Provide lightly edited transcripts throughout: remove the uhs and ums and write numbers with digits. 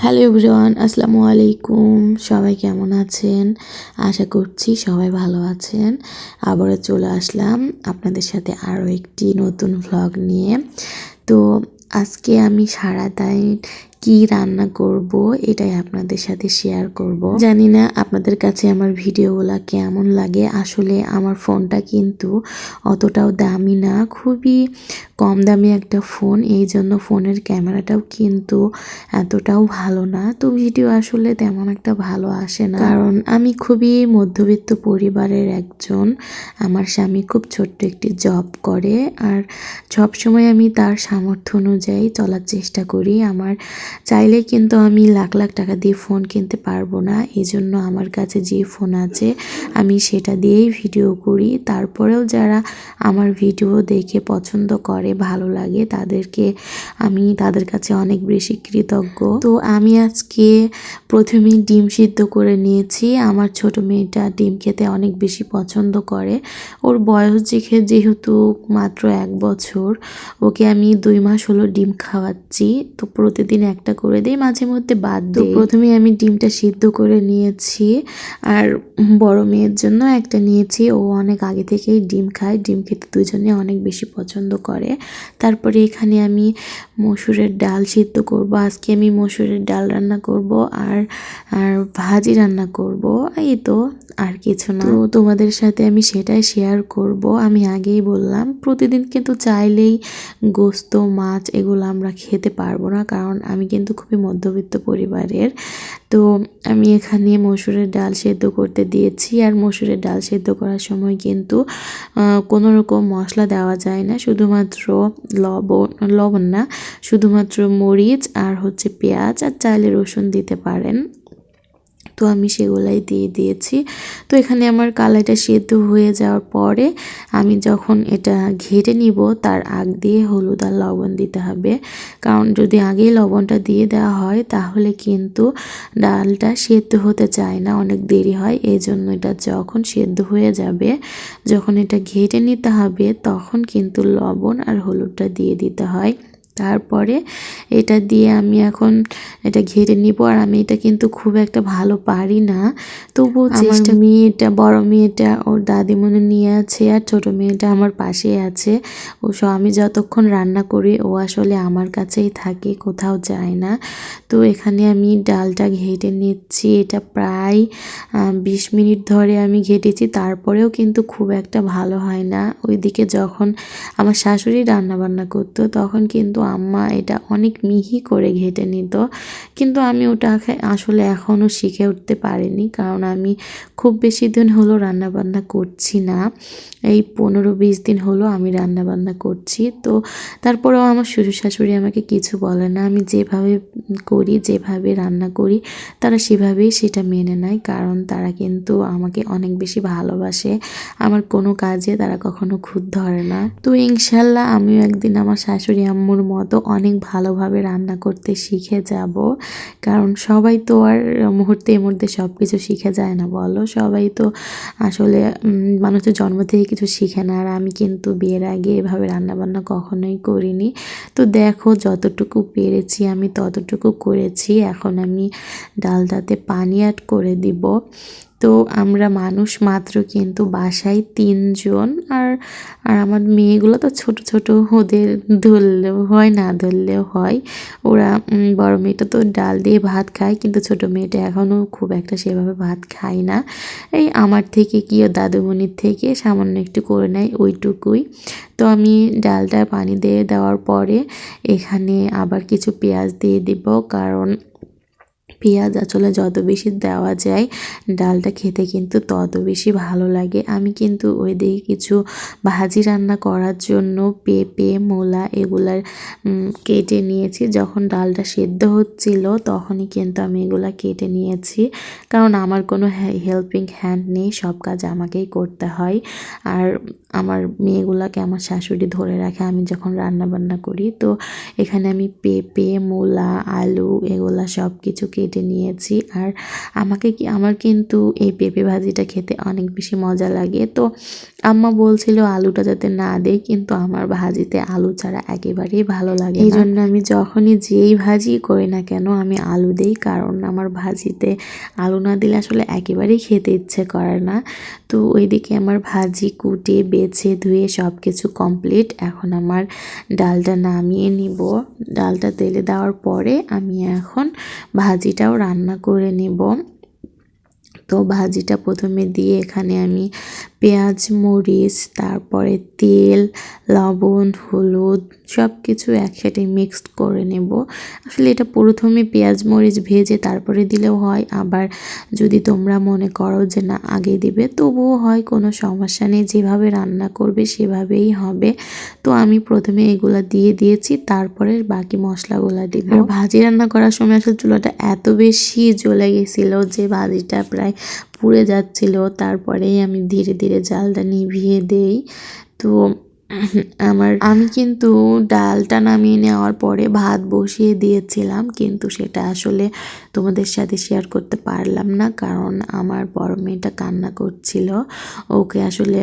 Hello everyone, আসসালামু আলাইকুম। সবাই কেমন আছেন? আশা করছি সবাই ভালো আছেন। আবারও চলে আসলাম আপনাদের সাথে আরও একটি নতুন ভ্লগ নিয়ে। তো আজকে আমি সারাদিন কি রান্না করব এটাই আপনাদের সাথে শেয়ার করব। জানি না আপনাদের কাছে আমার ভিডিওগুলো কেমন লাগে। আসলে আমার ফোনটা কিন্তু অতটাও দামি না, খুবই কম দামি একটা ফোন, এই জন্য ফোনের ক্যামেরাটাও কিন্তু এতটাও ভালো না। তো ভিডিও আসলে তেমন একটা ভালো আসে না, কারণ আমি খুবই মধ্যবিত্ত পরিবারের একজন। আমার স্বামী খুব ছোট্ট একটি জব করে, আর সবসময় আমি তার সামর্থ্য অনুযায়ী চলার চেষ্টা করি। আমার চাইলে কিন্তু আমি লাখ লাখ টাকা দিয়ে ফোন কিনতে পারবো না, এই জন্য আমার কাছে যে ফোন আছে আমি সেটা দিয়েই ভিডিও করি। তারপরেও যারা আমার ভিডিও দেখে পছন্দ করে, ভালো লাগে, আমি তাদের কাছে অনেক বেশি কৃতজ্ঞ। তো আমি আজকে প্রথমেই ডিম সিদ্ধ করে নিয়েছি। আমার ছোট মেয়েটা ডিম খেতে অনেক বেশি পছন্দ করে। ওর বয়স যেহেতু মাত্র 1 বছর, ওকে আমি 2 মাস হলো ডিম খাওয়াচ্ছি। তো প্রতিদিন একটা করে দিই, মাঝে মধ্যে বাদ দিই। প্রথমে আমি ডিমটা সিদ্ধ করে নিয়েছি, আর বড় মেয়ের জন্য একটা নিয়েছি। ও অনেক আগে থেকেই ডিম খায়, ডিম খেতে দুজনে অনেক বেশি পছন্দ করে। তারপরে এখানে আমি মসুরের ডাল সিদ্ধ করব। আজকে আমি মসুরের ডাল রান্না করব আর ভাজি রান্না করব, এই তো, আর কিছু না। তো তোমাদের সাথে আমি সেটাই শেয়ার করব। আমি আগেই বললাম, প্রতিদিন কিন্তু চাইলেই গোস্ত মাছ এগুলো আমরা খেতে পারবো না, কারণ আমি কিন্তু খুবই মধ্যবিত্ত পরিবারের। তো আমি এখানে মসুরের ডাল সেদ্ধ করতে দিয়েছি, আর মসুরের ডাল সেদ্ধ করার সময় কিন্তু কোনো রকম মশলা দেওয়া যায় না, শুধুমাত্র লবণ না, শুধুমাত্র মরিচ আর হচ্ছে পেঁয়াজ, আর চাইলে রসুন দিতে পারেন। তো আমি সেগুলাই দিয়ে দিয়েছি। তো এখানে আমার কালাইটা সেদ্ধ হয়ে যাওয়ার পরে আমি যখন এটা ঘেটে নিব, তার আগ দিয়ে হলুদ আর লবণ দিতে হবে, কারণ যদি আগেই লবণটা দিয়ে দেওয়া হয় তাহলে কিন্তু ডালটা সেদ্ধ হতে চায় না, অনেক দেরি হয়। এই জন্য এটা যখন সেদ্ধ হয়ে যাবে, যখন এটা ঘেটে নিতে হবে, তখন কিন্তু লবণ আর হলুদটা দিয়ে দিতে হয়। তারপরে এটা দিয়ে আমি এখন এটা ঘেটে নিব। আর আমি এটা কিন্তু খুব একটা ভালো পারি না, তবুও চেষ্টা। বড় মেয়েটা ওর দাদিমণি নিয়ে আছে, আর ছোট মেয়েটা আমার পাশে আছে। আমি যতক্ষণ রান্না করি ও আসলে আমার কাছেই থাকে, কোথাও যায় না। তো এখানে আমি ডালটা ঘেটে নিচ্ছি। এটা প্রায় 20 মিনিট ধরে আমি ঘেটেছি, তারপরেও কিন্তু খুব একটা ভালো হয় না। ওইদিকে যখন আমার শাশুড়ি রান্না বান্না করতো, তখন কিন্তু আম্মা এটা অনেক মিহি করে ঘেটে নিত, কিন্তু আমি ওটা আসলে এখনও শিখে উঠতে পারিনি, কারণ আমি খুব বেশি দিন হলো রান্নাবান্না করছি না। এই 15-20 দিন হলো আমি রান্নাবান্না করছি। তো তারপরেও আমার শ্বশুর শাশুড়ি আমাকে কিছু বলে না, আমি যেভাবে করি, যেভাবে রান্না করি, তারা সেভাবেই সেটা মেনে নেয়, কারণ তারা কিন্তু আমাকে অনেক বেশি ভালোবাসে। আমার কোনো কাজে তারা কখনো খুঁত ধরে না। তো ইনশাল্লাহ আমিও একদিন আমার শাশুড়ি আম্মুর মতো অনেক ভালোভাবে রান্না করতে শিখে যাব, কারণ সবাই তো আর মুহূর্তের মধ্যে সব কিছু শিখে যায় না, বলো। সবাই তো আসলে মানুষের জন্ম থেকে কিছু শিখে না, আর আমি কিন্তু বিয়ের আগে এভাবে রান্নাবান্না কখনোই করিনি। তো দেখো, যতটুকু পেরেছি আমি ততটুকু করেছি। এখন আমি ডালটাতে পানি অ্যাড করে দিব। তো আমরা মানুষ মাত্র কিন্তু বাসায় 3 জন, আর আমার মেয়েগুলো তো ছোট ছোট, ওদের ধরলেও হয়, না ধরলেও হয়। ওরা বড় মেয়েটা তো ডাল দিয়ে ভাত খায়, কিন্তু ছোট মেয়েটা এখনও খুব একটা সেভাবে ভাত খায় না। এই আমার থেকে কি ও দাদুমণির থেকে সামান্য একটু করে নেয়, ওইটুকুই। তো আমি ডালটা পানি দিয়ে দেওয়ার পরে এখানে আবার কিছু পেঁয়াজ দিয়ে দিব, কারণ পেঁয়াজ আসলে যত বেশি দেওয়া যায় ডালটা খেতে কিন্তু তত বেশি ভালো লাগে। আমি কিন্তু ওই দিকে কিছু ভাজি রান্না করার জন্য পেঁপে, মূলা এগুলার কেটে নিয়েছি। যখন ডালটা সেদ্ধ হচ্ছিল তখনই কিন্তু আমি এগুলা কেটে নিয়েছি, কারণ আমার কোনো হেল্পিং হ্যান্ড নেই, সব কাজ আমাকেই করতে হয়। আর আমার মেয়েগুলাকে আমার শাশুড়ি ধরে রাখে আমি যখন রান্না বান্না করি। তো এখানে আমি পেঁপে, মূলা, আলু এগুলা সব কিছু কেটে কেটে নিয়েছি। আর আমার কিন্তু এই পেঁপে ভাজিটা খেতে অনেক বেশি মজা লাগে। তো আম্মা বলছিল আলুটা যাতে না দেই, কিন্তু আমার ভাজিতে আলু ছাড়া একেবারেই ভালো লাগে না। এই জন্য আমি যখনই যেই ভাজি করি না কেন আমি আলু দিই, কারণ আমার ভাজিতে আলু না দিলে আসলে একেবারেই খেতে ইচ্ছে করে না। তো ওইদিকে আমার ভাজি কুটে বেছে ধুয়ে সব কিছু কমপ্লিট। এখন আমার ডালটা নামিয়ে নিব। ডালটা তেলে দেওয়ার পরে আমি এখন ভাজিটাও রান্না করে নেব। তো ভাজিটা প্রথমে দিয়ে এখানে আমি পেঁয়াজ, মরিচ, তারপরে তেল, লবণ, হলুদ সব কিছু একসাথে মিক্সড করে নেব। আসলে এটা প্রথমে পেঁয়াজ মরিচ ভেজে তারপরে দিলেও হয়, আবার যদি তোমরা মনে করো যে না আগে দিবে তবুও হয়, কোনো সমস্যা নেই, যেভাবে রান্না করবে সেভাবেই হবে। তো আমি প্রথমে এগুলা দিয়ে দিয়েছি, তারপরে বাকি মশলাগুলো দিব। আর ভাজি রান্না করার সময় আসলে চুলাটা এত বেশি জ্বলে গেছিলো যে ভাজিটা প্রায় পুড়ে যাচ্ছিল। তারপরেই আমি ধীরে ধীরে জালটা নিভিয়ে দেই। তো আমি কিন্তু ডালটা নামিয়ে নেওয়ার পরে ভাত বসিয়ে দিয়েছিলাম, কিন্তু সেটা আসলে তোমাদের সাথে শেয়ার করতে পারলাম না, কারণ আমার বড় মেয়েটা কান্না করছিল। ওকে আসলে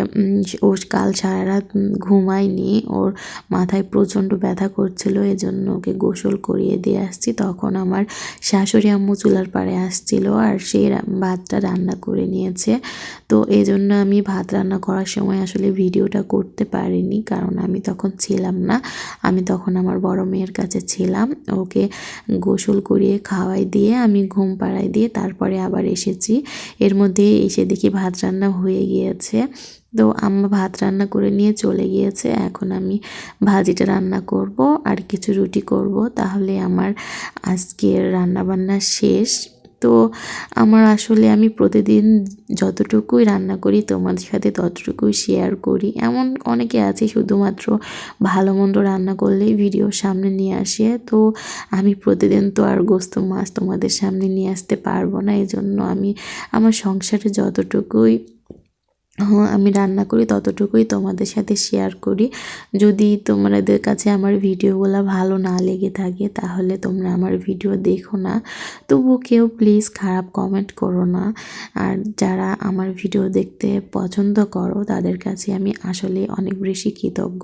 ও কাল সারা রাত ঘুমায়নি, ওর মাথায় প্রচণ্ড ব্যথা করছিল, এজন্য ওকে গোসল করিয়ে দিয়ে আসছি। তখন আমার শাশুড়ি আম্মু চুলার পাড়ে আসছিল আর সেই ভাতটা রান্না করে নিয়েছে। তো এই জন্য আমি ভাত রান্না করার সময় আসলে ভিডিওটা করতে পারিনি, কারণ আমি তখন ছিলাম না। আমি তখন আমার বড় মেয়ের কাছে ছিলাম। ওকে গোসল করিয়ে খাওয়াই দিয়ে আমি ঘুম পাড়াই দিয়ে তারপরে আবার এসেছি। এর মধ্যে এসে দেখি ভাত রান্না হয়ে গিয়েছে। তো আম্মা ভাত রান্না করে নিয়ে চলে গিয়েছে। এখন আমি ভাজিটা রান্না করব আর কিছু রুটি করব, তাহলে আমার আজকের রান্নাবান্না শেষ। তো আমি প্রতিদিন যতটুকুই রান্না করি তোমাদের সাথে ততটুকুই শেয়ার করি। এমন অনেকে আছে শুধুমাত্র ভালো মন্দ রান্না করলেই ভিডিওর সামনে নিয়ে আসে। তো আমি প্রতিদিন তো আর গোস্ত মাছ তোমাদের সামনে নিয়ে আসতে পারবো না, এই জন্য আমি আমার সংসারে যতটুকুই আমি রান্না করি ততটুকুই তোমাদের সাথে শেয়ার করি। যদি তোমাদের কাছে আমার ভিডিওগুলো ভালো না লেগে থাকে তাহলে তোমরা আমার ভিডিও দেখো না, তবুও কেউ প্লিজ খারাপ কমেন্ট করো না। আর যারা আমার ভিডিও দেখতে পছন্দ করো তাদের কাছে আমি আসলে অনেক বেশি কৃতজ্ঞ।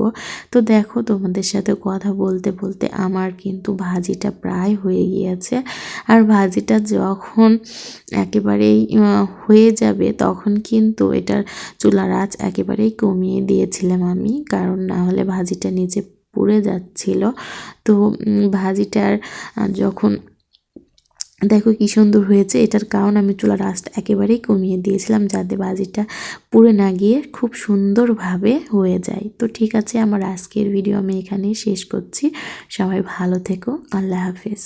তো দেখো তোমাদের সাথে কথা বলতে বলতে আমার কিন্তু ভাজিটা প্রায় হয়ে গিয়েছে। আর ভাজিটা যখন একেবারেই হয়ে যাবে তখন কিন্তু এটার চুলার আঁচ একেবারেই কমিয়ে দিয়েছিলাম আমি, কারণ না হলে ভাজিটা নিচে পুড়ে যাচ্ছিল। তো ভাজিটার যখন দেখো কি সুন্দর হয়েছে, এটার কারণ আমি চুলার আঁচটা একেবারেই কমিয়ে দিয়েছিলাম যাতে ভাজিটা পুড়ে না গিয়ে খুব সুন্দরভাবে হয়ে যায়। তো ঠিক আছে, আমার আজকের ভিডিও আমি এখানেই শেষ করছি। সবাই ভালো থেকো, আল্লাহ হাফেজ।